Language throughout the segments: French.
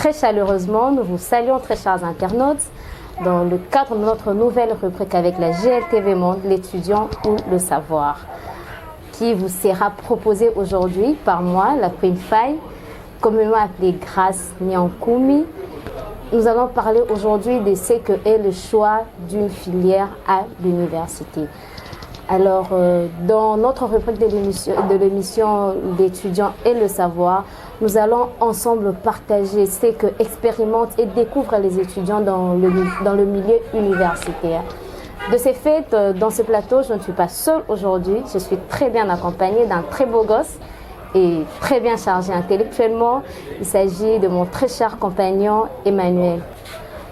très chaleureusement, nous vous saluons très chers internautes dans le cadre de notre nouvelle rubrique avec la GLTV Monde, l'étudiant ou le savoir, qui vous sera proposée aujourd'hui par moi, la Queen Faye, communément appelée Grace Nyankumi. Nous allons parler aujourd'hui de ce que est le choix d'une filière à l'université. Alors, dans notre rubrique de l'émission d'étudiants et le savoir, nous allons ensemble partager ce que expérimentent et découvrent les étudiants dans le milieu universitaire. De ces faits, dans ce plateau, je ne suis pas seule aujourd'hui. Je suis très bien accompagnée d'un très beau gosse et très bien chargé intellectuellement. Il s'agit de mon très cher compagnon Emmanuel.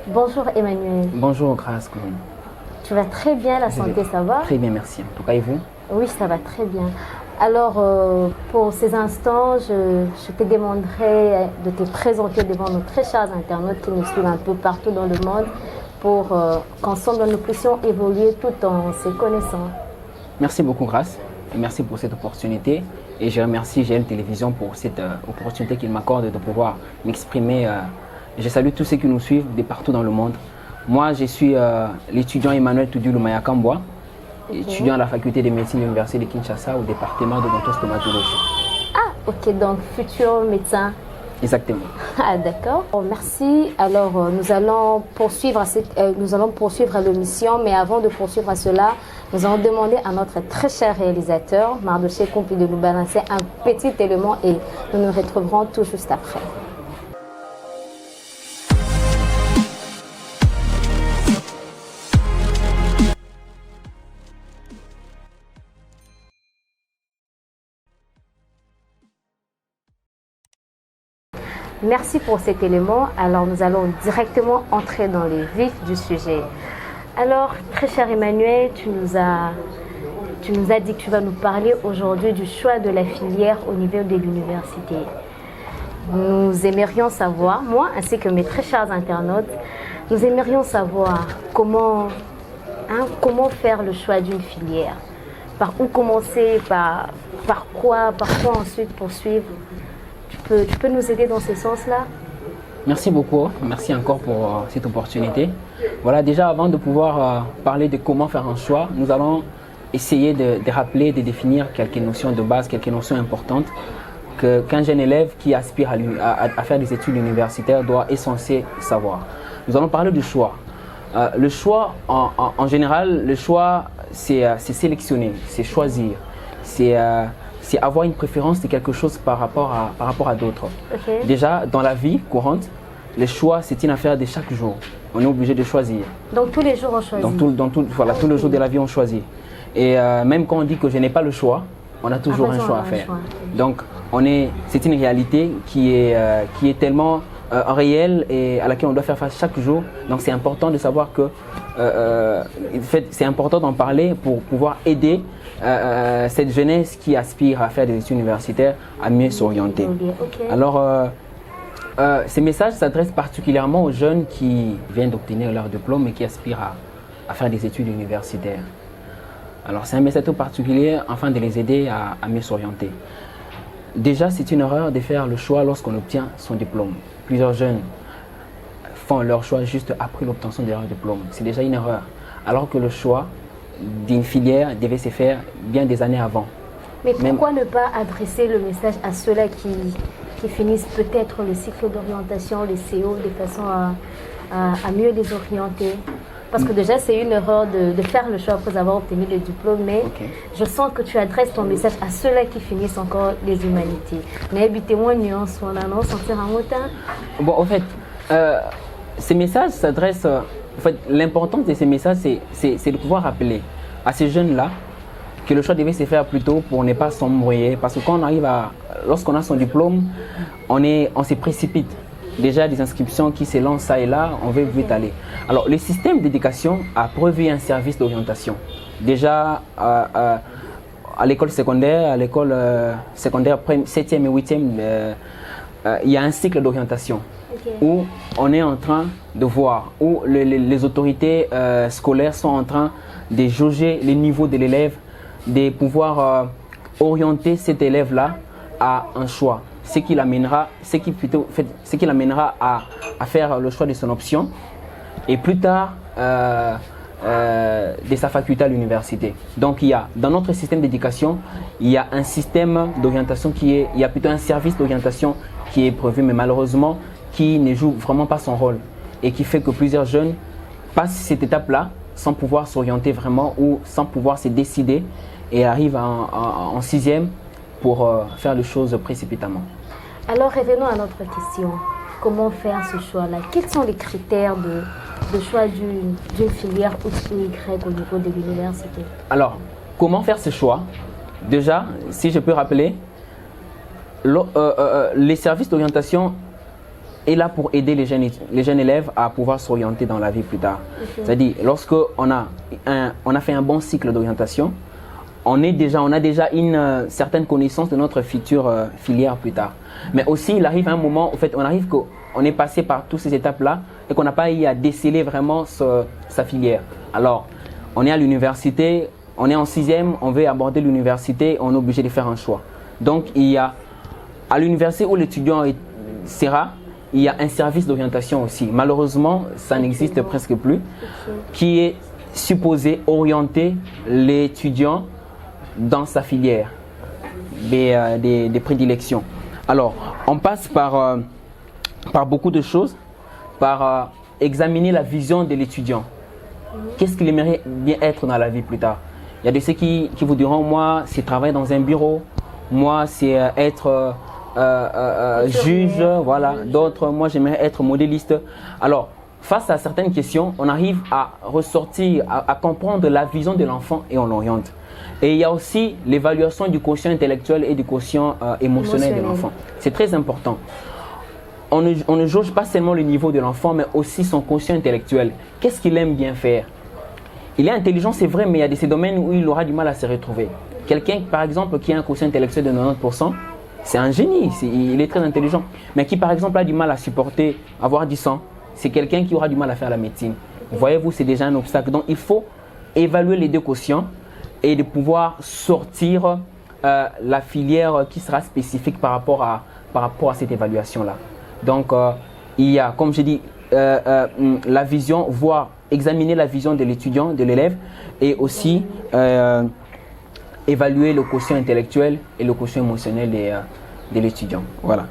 Bonjour Emmanuel. Bonjour Grace. Tu vas très bien, la santé, ça va? Très bien, merci. En tout cas, et vous? Oui, ça va très bien. Alors, pour ces instants, je te demanderai de te présenter devant nos très chers internautes qui nous suivent un peu partout dans le monde pour qu'ensemble nous puissions évoluer tout en se connaissant. Merci beaucoup Grace et merci pour cette opportunité. Et je remercie GL Télévision pour cette opportunité qu'il m'accorde de pouvoir m'exprimer. Je salue tous ceux qui nous suivent de partout dans le monde. Moi, je suis l'étudiant Emmanuel Toudioulou Mayakambwa, étudiant à la faculté de médecine de l'université de Kinshasa au département de odontostomatologie. Ah, ok, donc futur médecin. Exactement. Ah, d'accord. Bon, merci. Alors, nous allons poursuivre l'émission, mais avant de poursuivre cela, nous allons demander à notre très cher réalisateur, Mardoché Kompi, de nous balancer un petit élément et nous nous retrouverons tout juste après. Merci pour cet élément. Alors, nous allons directement entrer dans les vifs du sujet. Alors, très cher Emmanuel, tu nous as dit que tu vas nous parler aujourd'hui du choix de la filière au niveau de l'université. Nous aimerions savoir, moi ainsi que mes très chers internautes, nous aimerions savoir comment faire le choix d'une filière. Par où commencer, par quoi ensuite poursuivre. Tu peux nous aider dans ce sens-là? Merci beaucoup, merci encore pour cette opportunité. Voilà, déjà avant de pouvoir parler de comment faire un choix, nous allons essayer de rappeler, de définir quelques notions de base, quelques notions importantes qu'un jeune élève qui aspire à faire des études universitaires est censé savoir. Nous allons parler du choix. Le choix, en général, le choix, c'est sélectionner, c'est choisir, c'est avoir une préférence de quelque chose par rapport à d'autres. Okay. Déjà, dans la vie courante, le choix, c'est une affaire de chaque jour. On est obligé de choisir. Donc tous les jours, on choisit. Voilà, tous les jours de la vie, on choisit. Et même quand on dit que je n'ai pas le choix, on a toujours un choix à faire. Donc, c'est une réalité qui est tellement réelle et à laquelle on doit faire face chaque jour. Donc, c'est important de savoir que c'est important d'en parler pour pouvoir aider cette jeunesse qui aspire à faire des études universitaires à mieux s'orienter. Okay. Alors, ces messages s'adressent particulièrement aux jeunes qui viennent d'obtenir leur diplôme et qui aspirent à faire des études universitaires. Alors, c'est un message tout particulier afin de les aider à mieux s'orienter. Déjà, c'est une erreur de faire le choix lorsqu'on obtient son diplôme. Plusieurs jeunes font leur choix juste après l'obtention de leur diplôme. C'est déjà une erreur. Alors que le choix d'une filière devait se faire bien des années avant. Mais pourquoi ne pas adresser le message à ceux-là qui finissent peut-être le cycle d'orientation, les CO, de façon à mieux les orienter? Parce que déjà, c'est une erreur de faire le choix après avoir obtenu le diplôme, mais je sens que tu adresses ton message à ceux-là qui finissent encore les humanités. Mais habitez-moi une nuance, on a non sentir un motin. Bon, en fait, ces messages s'adressent. En fait, l'importance de ces messages, c'est de pouvoir rappeler à ces jeunes-là que le choix devait se faire plus tôt pour ne pas s'embrouiller. Parce que quand on arrive lorsqu'on a son diplôme, on se précipite. Déjà des inscriptions qui se lancent ça et là, on veut vite aller. Alors, le système d'éducation a prévu un service d'orientation. Déjà, à l'école secondaire, 7e et 8e, il y a un cycle d'orientation où on est en train de voir, où les autorités scolaires sont en train de jauger les niveaux de l'élève, de pouvoir orienter cet élève-là à un choix. ce qui l'amènera à faire le choix de son option et plus tard de sa faculté à l'université. Donc dans notre système d'éducation, il y a un système d'orientation il y a plutôt un service d'orientation qui est prévu, mais malheureusement qui ne joue vraiment pas son rôle et qui fait que plusieurs jeunes passent cette étape-là sans pouvoir s'orienter vraiment ou sans pouvoir se décider et arrivent en sixième pour faire les choses précipitamment. Alors revenons à notre question. Comment faire ce choix-là? Quels sont les critères de choix d'une filière X ou Y au niveau de l'université? Alors, comment faire ce choix? Déjà, si je peux rappeler, les services d'orientation est là pour aider les jeunes élèves à pouvoir s'orienter dans la vie plus tard. Okay. C'est-à-dire, lorsqu'on a fait un bon cycle d'orientation, on a déjà une certaine connaissance de notre future filière plus tard. Mais aussi, il arrive un moment, en fait, on est passé par toutes ces étapes-là et qu'on n'a pas eu à déceler vraiment sa filière. Alors, on est à l'université, on est en sixième, on veut aborder l'université, on est obligé de faire un choix. Donc, il y a à l'université où l'étudiant sera, il y a un service d'orientation aussi. Malheureusement, ça n'existe presque plus, qui est supposé orienter l'étudiant dans sa filière des prédilections. Alors, on passe par beaucoup de choses, par examiner la vision de l'étudiant. Qu'est-ce qu'il aimerait bien être dans la vie plus tard? Il y a de ceux qui vous diront, moi, c'est travailler dans un bureau, moi, c'est être juge, voilà. D'autres, moi, j'aimerais être modéliste. Alors, face à certaines questions, on arrive à ressortir, à comprendre la vision de l'enfant et on l'oriente. Et il y a aussi l'évaluation du quotient intellectuel et du quotient émotionnel de l'enfant. C'est très important. On ne jauge pas seulement le niveau de l'enfant, mais aussi son quotient intellectuel. Qu'est-ce qu'il aime bien faire? Il est intelligent, c'est vrai, mais il y a des domaines où il aura du mal à se retrouver. Quelqu'un, par exemple, qui a un quotient intellectuel de 90%, c'est un génie, il est très intelligent. Mais qui, par exemple, a du mal à supporter avoir du sang, c'est quelqu'un qui aura du mal à faire la médecine. Voyez-vous, c'est déjà un obstacle. Donc, il faut évaluer les deux quotients et de pouvoir sortir la filière qui sera spécifique par rapport à cette évaluation-là. Donc, il y a, comme je dis, la vision, voire examiner la vision de l'étudiant, de l'élève, et aussi évaluer le quotient intellectuel et le quotient émotionnel de l'étudiant. Voilà.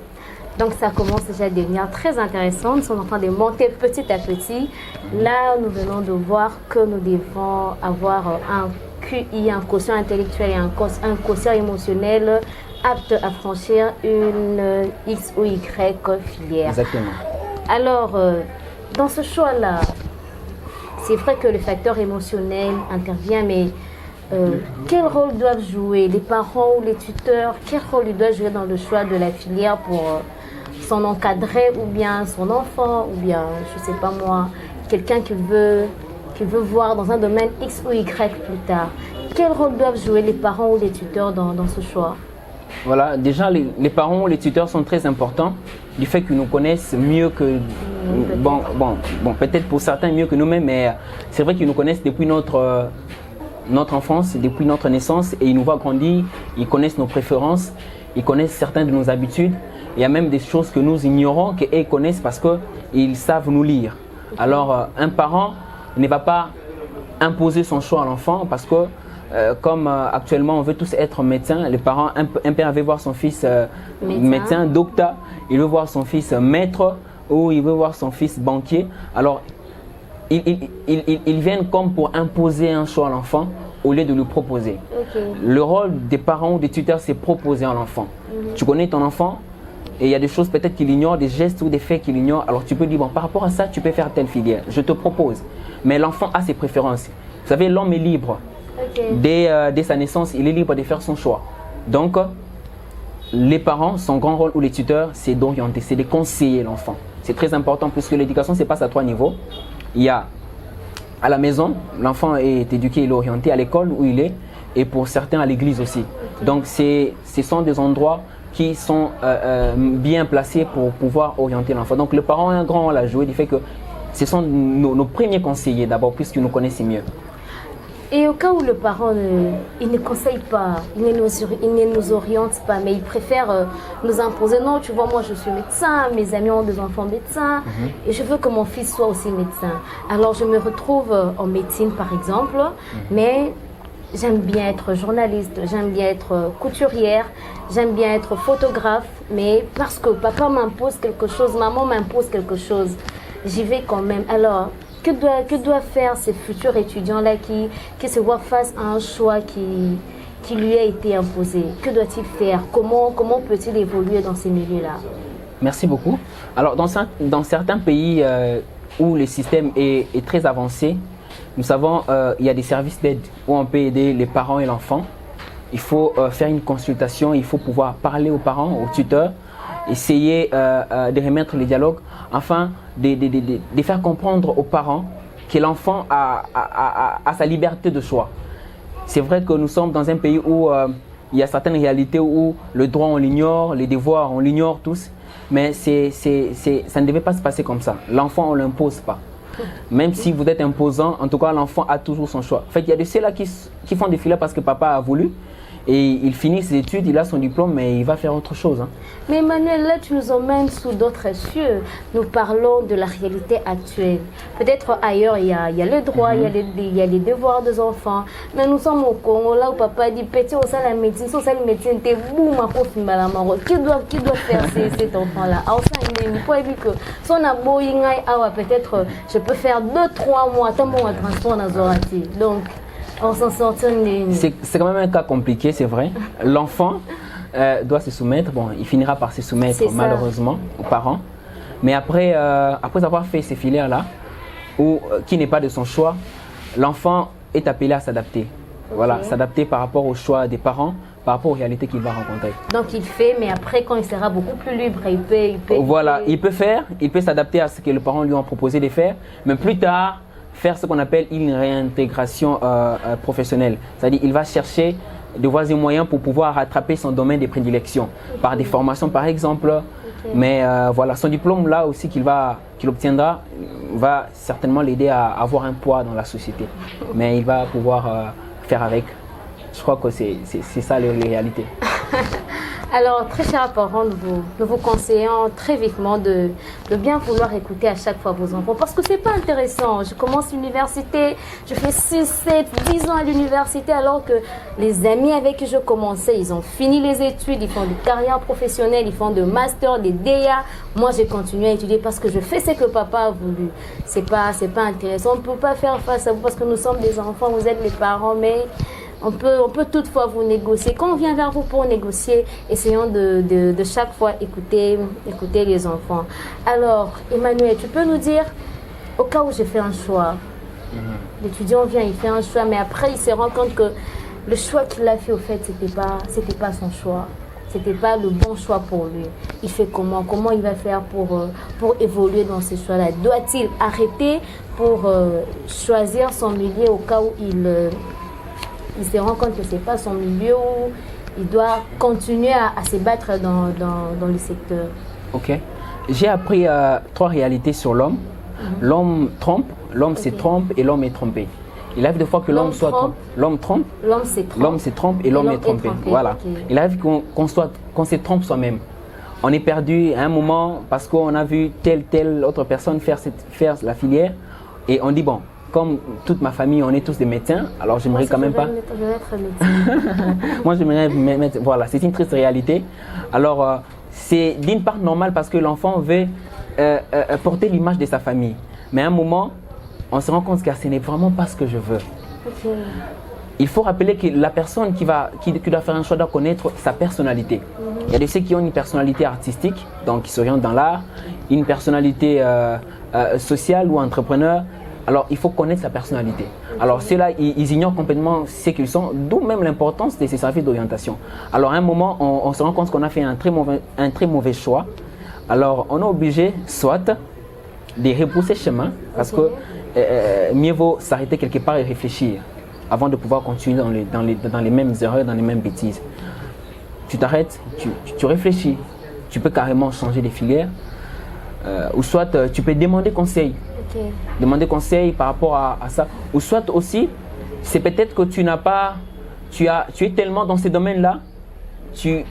Donc ça commence déjà à devenir très intéressant. Nous sommes en train de monter petit à petit. Là, nous venons de voir que nous devons avoir un QI, un quotient intellectuel et un quotient émotionnel apte à franchir une X ou Y filière. Exactement. Alors, dans ce choix-là, c'est vrai que le facteur émotionnel intervient, mais quel rôle doivent jouer les parents ou les tuteurs? Quel rôle ils doivent jouer dans le choix de la filière pour son encadré ou bien son enfant ou bien, je ne sais pas moi, quelqu'un qu'il veut voir dans un domaine X ou Y plus tard? Quel rôle doivent jouer les parents ou les tuteurs dans ce choix? Voilà, déjà les parents ou les tuteurs sont très importants du fait qu'ils nous connaissent mieux que peut-être pour certains mieux que nous-mêmes, mais c'est vrai qu'ils nous connaissent depuis notre enfance, depuis notre naissance, et ils nous voient grandir, ils connaissent nos préférences, ils connaissent certaines de nos habitudes. Il y a même des choses que nous ignorons qu'eux connaissent parce qu'ils savent nous lire. Alors un parent ne va pas imposer son choix à l'enfant parce que comme actuellement on veut tous être médecins, les parents, un père veut voir son fils médecin, docteur, il veut voir son fils maître ou il veut voir son fils banquier. Alors ils viennent comme pour imposer un choix à l'enfant au lieu de lui proposer. Okay. Le rôle des parents ou des tuteurs, c'est proposer à l'enfant. Tu connais ton enfant et il y a des choses peut-être qu'il ignore, des gestes ou des faits qu'il ignore. Alors tu peux dire, bon, par rapport à ça, tu peux faire telle filière. Je te propose. Mais l'enfant a ses préférences. Vous savez, l'homme est libre. Okay. Dès sa naissance, il est libre de faire son choix. Donc, les parents, son grand rôle ou les tuteurs, c'est d'orienter, c'est de conseiller l'enfant. C'est très important puisque l'éducation se passe à 3 niveaux. Il y a à la maison, l'enfant est éduqué, il est orienté, à l'école où il est, et pour certains à l'église aussi. Donc ce sont des endroits qui sont bien placés pour pouvoir orienter l'enfant. Donc le parent a un grand rôle à jouer du fait que ce sont nos premiers conseillers d'abord puisqu'ils nous connaissent mieux. Et au cas où le parent il ne conseille pas, il ne nous oriente pas, mais il préfère nous imposer, non, tu vois, moi je suis médecin, mes amis ont des enfants médecins, et je veux que mon fils soit aussi médecin. Alors je me retrouve en médecine par exemple, mais j'aime bien être journaliste, j'aime bien être couturière, j'aime bien être photographe, mais parce que papa m'impose quelque chose, maman m'impose quelque chose, j'y vais quand même. Alors, que doivent faire ces futurs étudiants-là qui se voient face à un choix qui lui a été imposé? Que doit-il faire? Comment peut-il évoluer dans ces milieux-là? Merci beaucoup. Alors, dans certains pays où le système est très avancé, nous savons il y a des services d'aide où on peut aider les parents et l'enfant. Il faut faire une consultation, il faut pouvoir parler aux parents, aux tuteurs, essayer de remettre les dialogues, afin de faire comprendre aux parents que l'enfant a sa liberté de choix. C'est vrai que nous sommes dans un pays où il y a certaines réalités où le droit on l'ignore, les devoirs on l'ignore tous, mais ça ne devait pas se passer comme ça. L'enfant on ne l'impose pas. Même si vous êtes imposant, en tout cas l'enfant a toujours son choix. En fait, il y a de ceux-là qui font des filets parce que papa a voulu. Et il finit ses études, il a son diplôme, mais il va faire autre chose. Mais Emmanuel, là, tu nous emmènes sous d'autres cieux. Nous parlons de la réalité actuelle. Peut-être ailleurs, il y a le droit, il y a les devoirs des enfants. Mais nous sommes au Congo, là où papa dit, petit, au sein de la médecine, t'es boum, qui doit faire cet enfant-là? Peut-être, je peux faire 2-3 mois, tant bon, transport dans Zorati. Donc, on s'en sort. C'est quand même un cas compliqué, c'est vrai. L'enfant doit se soumettre. Bon, il finira par se soumettre malheureusement aux parents. Mais après avoir fait ces filières-là, qui n'est pas de son choix, l'enfant est appelé à s'adapter. Voilà, s'adapter par rapport au choix des parents, par rapport aux réalités qu'il va rencontrer. Donc il fait, mais après quand il sera beaucoup plus libre, il peut s'adapter à ce que les parents lui ont proposé de faire, mais plus tard, faire ce qu'on appelle une réintégration professionnelle. C'est-à-dire qu'il va chercher de voies et moyens pour pouvoir rattraper son domaine de prédilection, par des formations par exemple. Mais voilà, son diplôme là aussi qu'il obtiendra va certainement l'aider à avoir un poids dans la société. Mais il va pouvoir faire avec. Je crois que c'est ça les réalités. Alors, très chers parents, nous vous conseillons très vivement de bien vouloir écouter à chaque fois vos enfants. Parce que c'est pas intéressant. Je commence l'université, je fais 6, 7, 10 ans à l'université, alors que les amis avec qui je commençais, ils ont fini les études, ils font des carrières professionnelles, ils font des masters, des DEA. Moi, j'ai continué à étudier parce que je fais ce que papa a voulu. C'est pas intéressant. On ne peut pas faire face à vous parce que nous sommes des enfants, vous êtes les parents, mais on peut toutefois vous négocier. Quand on vient vers vous pour négocier, essayons de chaque fois écouter les enfants. Alors, Emmanuel, tu peux nous dire, au cas où j'ai fait un choix, l'étudiant vient, il fait un choix, mais après il se rend compte que le choix qu'il a fait, au fait, c'était pas son choix. C'était pas le bon choix pour lui. Il fait comment? Comment il va faire pour évoluer dans ces choix-là? Doit-il arrêter pour choisir son milieu au cas où il se rend compte que ce n'est pas son milieu, où il doit continuer à se battre dans le secteur? Ok. J'ai appris 3 réalités sur l'homme. L'homme trompe, l'homme se trompe et l'homme est trompé. Il arrive des fois que l'homme soit trompé. L'homme trompe, l'homme se trompe et l'homme est trompé. Voilà. Okay. Il arrive qu'on se trompe soi-même. On est perdu à un moment parce qu'on a vu telle autre personne faire la filière et on dit bon, comme toute ma famille, on est tous des médecins, alors j'aimerais quand même pas. Je vais être médecin. Moi, j'aimerais mettre. Voilà, c'est une triste réalité. Alors, c'est d'une part normal parce que l'enfant veut porter l'image de sa famille. Mais à un moment, on se rend compte que ce n'est vraiment pas ce que je veux. Okay. Il faut rappeler que la personne qui doit faire un choix doit connaître sa personnalité. Il y a de ceux qui ont une personnalité artistique, donc qui s'orientent dans l'art, une personnalité sociale ou entrepreneur. Alors, il faut connaître sa personnalité. Alors, ceux-là, ils ignorent complètement ce qu'ils sont, d'où même l'importance de ces services d'orientation. Alors, à un moment, on se rend compte qu'on a fait un très mauvais choix. Alors, on est obligé, soit, de repousser chemin, parce que mieux vaut s'arrêter quelque part et réfléchir avant de pouvoir continuer dans les mêmes erreurs, dans les mêmes bêtises. Tu t'arrêtes, tu réfléchis. Tu peux carrément changer de filière, ou soit tu peux demander conseil. Okay. Demander conseil par rapport à ça. Ou soit aussi c'est peut-être que tu es tellement dans ces domaines-là, tu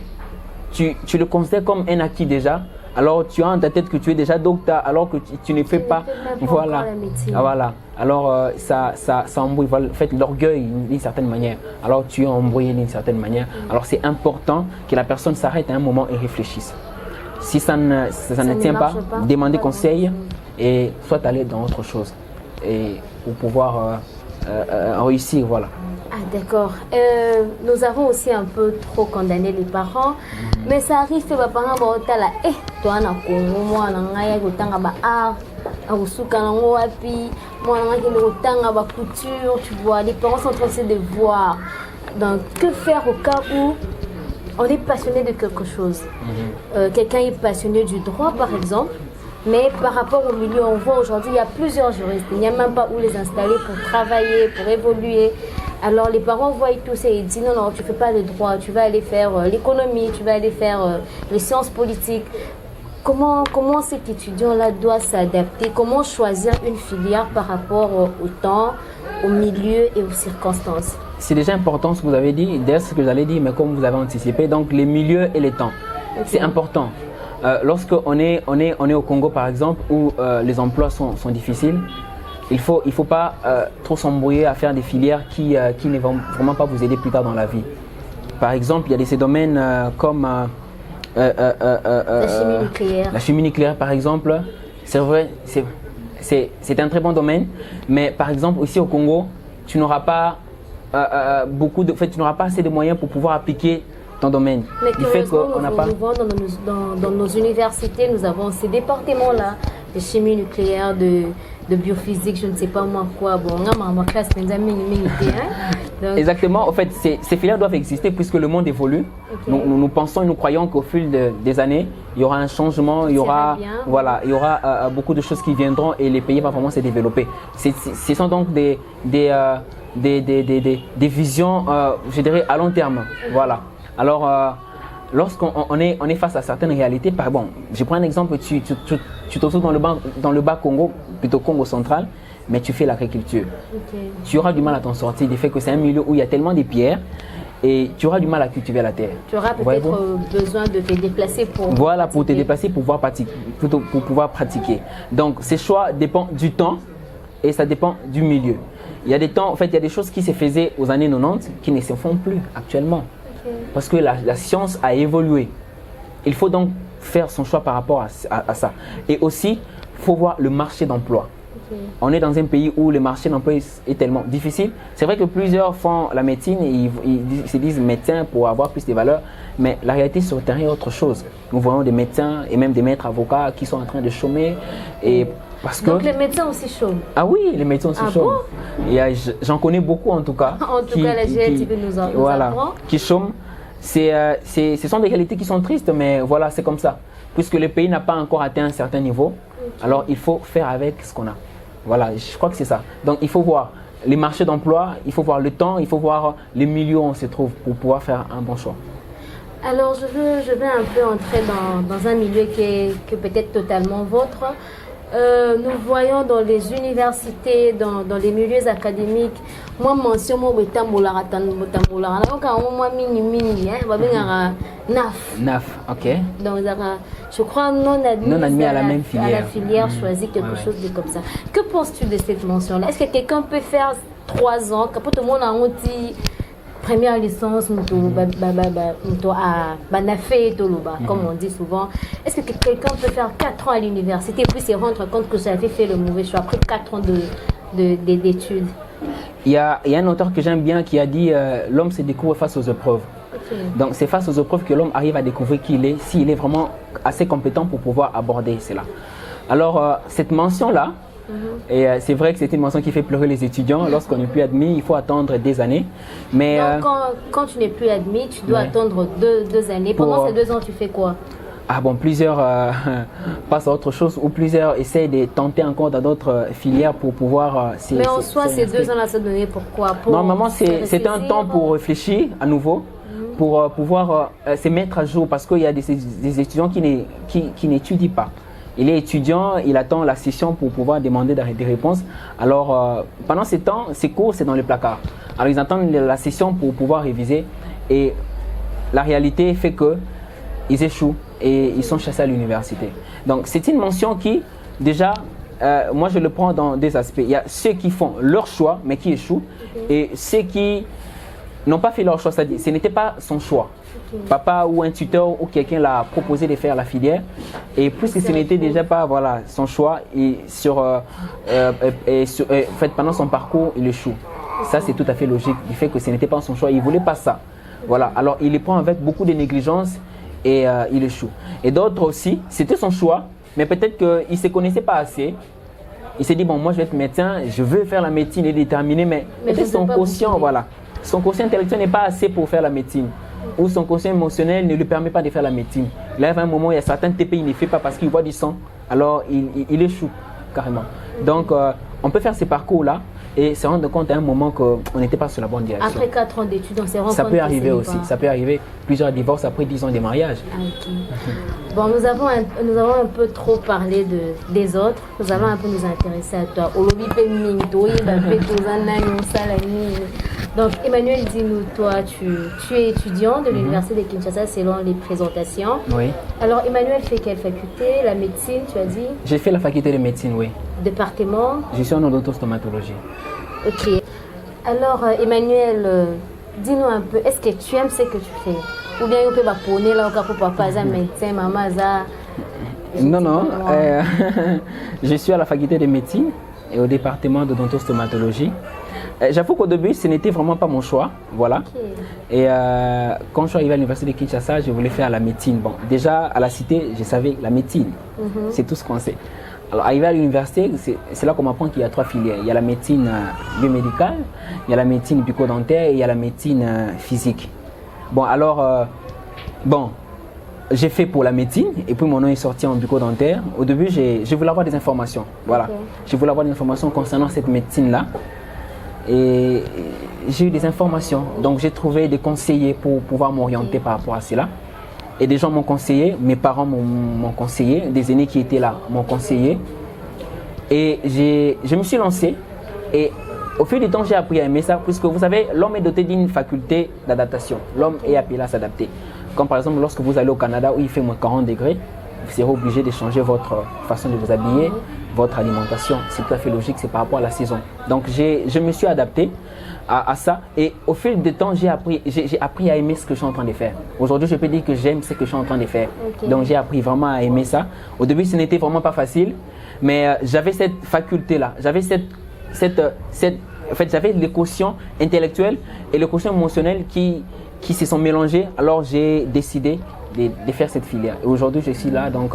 le considères comme un acquis déjà. Alors tu as en ta tête que tu es déjà docteur alors que tu ne fais pas. Voilà. Voilà. Alors ça embrouille. Voilà, en fait, l'orgueil d'une certaine manière. Alors tu es embrouillé d'une certaine manière. Alors c'est important que la personne s'arrête à un moment et réfléchisse. Si ça ne tient pas, demandez conseil et soit aller dans autre chose et pour pouvoir réussir. Voilà. Ah d'accord. Nous avons aussi un peu trop condamné les parents, mais ça arrive que les parents vont dire toi na Congo moi na ngaya kutanga ba art, akusuka na wapi, moi na ngaya kutanga ba couture, tu vois, les parents sont en train de voir. Donc que faire au cas où on est passionné de quelque chose. Quelqu'un est passionné du droit par exemple. Mais par rapport au milieu, on voit aujourd'hui, il y a plusieurs juristes. Il n'y a même pas où les installer pour travailler, pour évoluer. Alors les parents voient tout ça et disent non, tu ne fais pas le droit, tu vas aller faire l'économie, tu vas aller faire les sciences politiques. Comment cet étudiant-là doit s'adapter? Comment choisir une filière par rapport au temps, au milieu et aux circonstances? C'est déjà important ce que vous avez dit, d'ailleurs ce que vous allez dire, mais comme vous avez anticipé, donc les milieux et les temps. Okay. C'est important. Lorsqu'on est au Congo par exemple où les emplois sont difficiles, il faut pas trop s'embrouiller à faire des filières qui ne vont vraiment pas vous aider plus tard dans la vie. Par exemple, il y a ces domaines comme la chimie nucléaire. La chimie nucléaire par exemple, c'est vrai, c'est un très bon domaine, mais par exemple aussi au Congo, tu n'auras pas tu n'auras pas assez de moyens pour pouvoir appliquer ton domaine. Mais dans nos universités, nous avons ces départements-là de chimie nucléaire, de biophysique, je ne sais pas moi quoi. Bon, on a ma classe, exactement, en fait, ces filières doivent exister puisque le monde évolue. Okay. Nous pensons et nous croyons qu'au fil des années, il y aura un changement, il y aura beaucoup de choses qui viendront et les pays vont vraiment se développer. Ce sont donc des visions, je dirais, à long terme. Okay. Voilà. Alors, lorsqu'on est face à certaines réalités, je prends un exemple, tu te retrouves dans le bas Congo, plutôt Congo central, mais tu fais l'agriculture. Okay. Tu auras du mal à t'en sortir du fait que c'est un milieu où il y a tellement de pierres et tu auras du mal à cultiver la terre. Tu auras peut-être besoin de te déplacer pour te déplacer pour pouvoir pratiquer. Donc, ces choix dépendent du temps et ça dépend du milieu. Il y a des temps, en fait, il y a des choses qui se faisaient aux années 90 qui ne se font plus actuellement. Parce que la science a évolué. Il faut donc faire son choix par rapport à ça. Et aussi, il faut voir le marché d'emploi. Okay. On est dans un pays où le marché d'emploi est tellement difficile. C'est vrai que plusieurs font la médecine et ils se disent médecins pour avoir plus de valeur. Mais la réalité sur le terrain est autre chose. Nous voyons des médecins et même des maîtres avocats qui sont en train de chômer. Et donc les médecins aussi chôment. Ah oui, les médecins aussi chôment. Bon? J'en connais beaucoup en tout cas. En tout cas, la GLTV nous apprend. Qui chôment. Ce sont des réalités qui sont tristes, mais voilà, c'est comme ça. Puisque le pays n'a pas encore atteint un certain niveau, alors il faut faire avec ce qu'on a. Voilà, je crois que c'est ça. Donc il faut voir les marchés d'emploi, il faut voir le temps, il faut voir les milieux où on se trouve pour pouvoir faire un bon choix. Alors je vais un peu entrer dans un milieu qui est peut-être totalement vôtre. Nous voyons dans les universités, dans les milieux académiques, moi mention moi NAF, ok. Donc je crois non admis à la filière choisie quelque chose de comme ça. Que penses-tu de cette mention-là? Est-ce que quelqu'un peut faire 3 ans, quand tout le monde a un première licence, comme on dit souvent. Est-ce que quelqu'un peut faire 4 ans à l'université puis se rendre compte que j'avais fait le mauvais choix après 4 ans d'études? Il y a un auteur que j'aime bien qui a dit l'homme se découvre face aux épreuves. Okay. Donc c'est face aux épreuves que l'homme arrive à découvrir qui il est, s'il est vraiment assez compétent pour pouvoir aborder cela. Alors cette mention-là, et c'est vrai que c'est une mention qui fait pleurer les étudiants. Lorsqu'on n'est plus admis, il faut attendre des années. Mais donc, quand tu n'es plus admis, tu dois attendre 2 années. Pendant ces 2 ans, tu fais quoi? Ah bon, plusieurs passent à autre chose ou plusieurs essaient de tenter encore dans d'autres filières pour pouvoir... Mais en soi, ces 2 ans-là, ça donnait pourquoi? Normalement, c'est un temps pour réfléchir à nouveau, pour pouvoir se mettre à jour parce qu'il y a des étudiants qui n'étudient pas. il est étudiant, il attend la session pour pouvoir demander des réponses. Alors, pendant ces temps, ses cours, c'est dans les placards. Alors, ils attendent la session pour pouvoir réviser. Et la réalité fait qu'ils échouent et ils sont chassés à l'université. Donc, c'est une mention qui, déjà, moi, je le prends dans des aspects. Il y a ceux qui font leur choix, mais qui échouent, et ceux qui n'ont pas fait leur choix, c'est-à-dire ce n'était pas son choix. Papa ou un tuteur ou quelqu'un l'a proposé de faire la filière, et puisque ce n'était déjà pas voilà, son choix, et pendant son parcours, il échoue. Ça, c'est tout à fait logique, du fait que ce n'était pas son choix, il ne voulait pas ça. Voilà. Alors, il les prend avec beaucoup de négligence et il échoue. Et d'autres aussi, c'était son choix, mais peut-être qu'il ne se connaissait pas assez. Il s'est dit, bon, moi je vais être médecin, je veux faire la médecine et déterminer, mais peut-être son quotient, voilà. Son quotient intellectuel n'est pas assez pour faire la médecine. Ou son quotient émotionnel ne lui permet pas de faire la médecine. Là, il y a un moment, il y a certains TP, il ne fait pas parce qu'il voit du sang. Alors, il échoue carrément. Donc, on peut faire ces parcours-là et se rendre compte à un moment qu'on n'était pas sur la bonne direction. Après 4 ans d'études, on s'est rendu compte. Ça peut arriver aussi. Ça peut arriver. Plusieurs divorces après 10 ans de mariage. Okay. Bon, nous avons un peu trop parlé des autres. Nous allons un peu nous intéresser à toi. Donc, Emmanuel, dis-nous, toi, tu es étudiant de l'Université de Kinshasa selon les présentations. Oui. Alors, Emmanuel fait quelle faculté? La médecine, tu as dit? J'ai fait la faculté de médecine, oui. Département? Je suis en odontostomatologie. Ok. Alors, Emmanuel, dis-nous un peu, est-ce que tu aimes ce que tu fais? Ou bien tu peux m'appeler là, au papa, médecin, maman, Non. Je suis à la faculté de médecine et au département d'odontostomatologie. J'avoue qu'au début, ce n'était vraiment pas mon choix, voilà. Okay. Et quand je suis arrivé à l'université de Kinshasa, je voulais faire la médecine. Bon, déjà à la cité, je savais la médecine, c'est tout ce qu'on sait. Alors, arrivé à l'université, c'est là qu'on m'apprend qu'il y a 3 filières. Il y a la médecine biomédicale, il y a la médecine bucco-dentaire et il y a la médecine physique. Bon, alors, j'ai fait pour la médecine et puis mon nom est sorti en bucco-dentaire. Au début, je voulais avoir des informations, voilà. Okay. Je voulais avoir des informations concernant cette médecine-là. Et j'ai eu des informations, donc j'ai trouvé des conseillers pour pouvoir m'orienter par rapport à cela. Et des gens m'ont conseillé, mes parents m'ont conseillé, des aînés qui étaient là m'ont conseillé. Et je me suis lancé. Et au fil du temps, j'ai appris à aimer ça, puisque vous savez, l'homme est doté d'une faculté d'adaptation. L'homme est appelé à s'adapter. Comme par exemple, lorsque vous allez au Canada où il fait moins 40 degrés, vous serez obligé de changer votre façon de vous habiller, votre alimentation. C'est tout à fait logique, c'est par rapport à la saison. Donc, je me suis adapté à ça et au fil du temps, j'ai appris à aimer ce que je suis en train de faire. Aujourd'hui, je peux dire que j'aime ce que je suis en train de faire. Okay. Donc, j'ai appris vraiment à aimer ça. Au début, ce n'était vraiment pas facile, mais j'avais cette faculté-là. J'avais en fait, j'avais les quotients intellectuels et les quotients émotionnels qui se sont mélangés. Alors, j'ai décidé de faire cette filière. Et aujourd'hui, je suis là, donc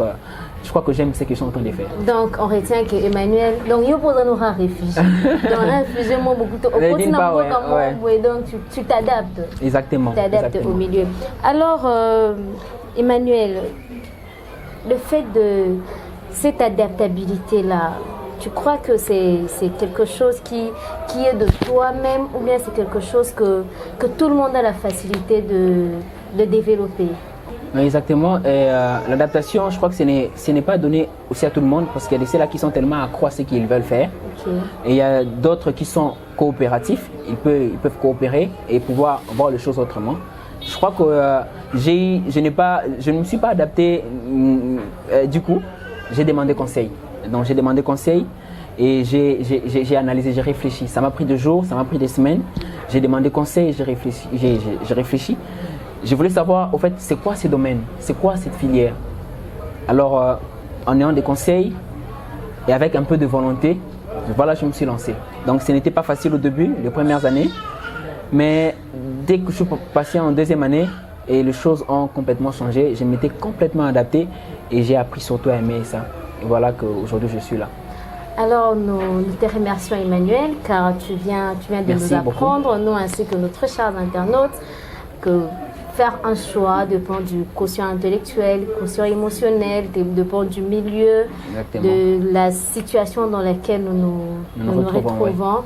je crois que j'aime ce que je suis en train de faire. Donc, on retient que Emmanuel, donc il pose un réfugié. Donc, un réfugié, moi, beaucoup de donc tu t'adaptes. Exactement. Tu t'adaptes au milieu. Alors, Emmanuel, le fait de cette adaptabilité-là, tu crois que c'est quelque chose qui est de toi-même ou bien c'est quelque chose que tout le monde a la facilité de développer? Exactement. L'adaptation, je crois que ce n'est pas donné aussi à tout le monde parce qu'il y a des ceux-là qui sont tellement accro à ce qu'ils veulent faire. Okay. Et il y a d'autres qui sont coopératifs. Ils peuvent coopérer et pouvoir voir les choses autrement. Je crois que je ne me suis pas adapté. Du coup, j'ai demandé conseil. Donc j'ai demandé conseil et j'ai analysé, j'ai réfléchi. Ça m'a pris 2 jours, ça m'a pris des semaines. J'ai demandé conseil, j'ai réfléchi. Je voulais savoir, au fait, c'est quoi ces domaines? C'est quoi cette filière? Alors, en ayant des conseils et avec un peu de volonté, voilà, je me suis lancé. Donc, ce n'était pas facile au début, les premières années. Mais dès que je suis passé en 2e année et les choses ont complètement changé, je m'étais complètement adapté et j'ai appris surtout à aimer ça. Et voilà qu'aujourd'hui, je suis là. Alors, nous te remercions, Emmanuel, car tu viens de nous apprendre, beaucoup. Nous ainsi que notre chers internautes, que faire un choix dépend du quotient intellectuel, quotient émotionnel, dépend du milieu, exactement. De la situation dans laquelle nous retrouvons.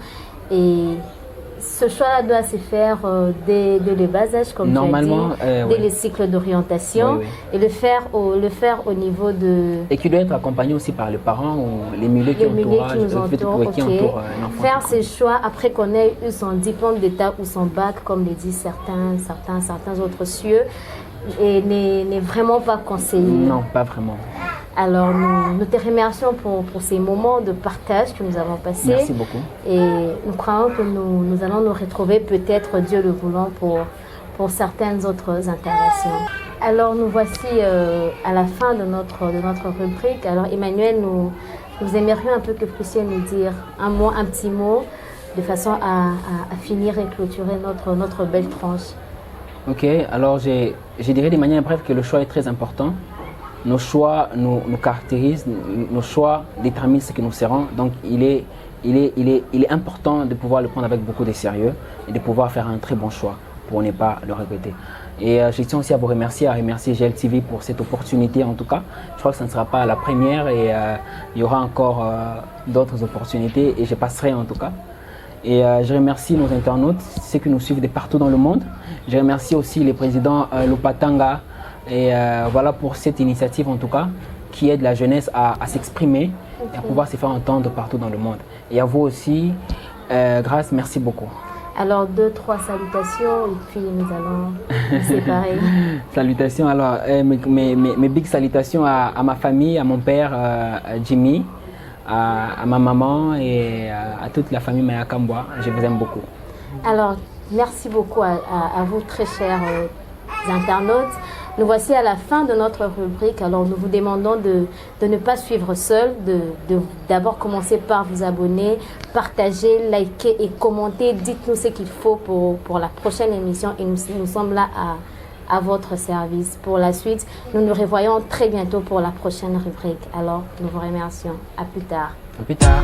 Oui. Et ce choix-là doit se faire dès le bas âge, comme normalement, tu as dit, dès les cycles d'orientation, et le faire au niveau de... Et qui doit être accompagné aussi par les parents ou les milieux qui nous entourent l'enfant. Faire ses choix après qu'on ait eu son diplôme d'État ou son bac, comme le disent certains autres cieux, et n'est vraiment pas conseillé. Non, pas vraiment. Alors, nous te remercions pour ces moments de partage que nous avons passés. Merci beaucoup. Et nous croyons que nous allons nous retrouver, peut-être, Dieu le voulant, pour certaines autres interventions. Alors, nous voici à la fin de notre rubrique. Alors, Emmanuel, nous aimerions un peu que vous puissiez nous dire un petit mot, de façon à finir et clôturer notre belle tranche. Ok, alors je dirais de manière brève que le choix est très important. Nos choix nous caractérisent, nos choix déterminent ce que nous serons. Donc il est important de pouvoir le prendre avec beaucoup de sérieux et de pouvoir faire un très bon choix pour ne pas le regretter. Et je tiens aussi à vous remercier, GLTV pour cette opportunité en tout cas. Je crois que ce ne sera pas la première et il y aura encore d'autres opportunités et je passerai en tout cas. Et je remercie nos internautes, ceux qui nous suivent de partout dans le monde. Je remercie aussi les présidents Lopatanga et voilà pour cette initiative en tout cas qui aide la jeunesse à s'exprimer et à pouvoir se faire entendre partout dans le monde. Et à vous aussi, Grâce, merci beaucoup. Alors 2-3 salutations et puis nous allons nous séparer. Salutations, alors mes big salutations à ma famille, à mon père Jimmy, à ma maman et à toute la famille Maya Kamboa. Je vous aime beaucoup. Alors, merci beaucoup à vous, très chers internautes. Nous voici à la fin de notre rubrique. Alors, nous vous demandons de ne pas suivre seul, d'abord commencer par vous abonner, partager, liker et commenter. Dites-nous ce qu'il faut pour la prochaine émission et nous sommes là à votre service. Pour la suite, nous nous revoyons très bientôt pour la prochaine rubrique. Alors, nous vous remercions. À plus tard. À plus tard.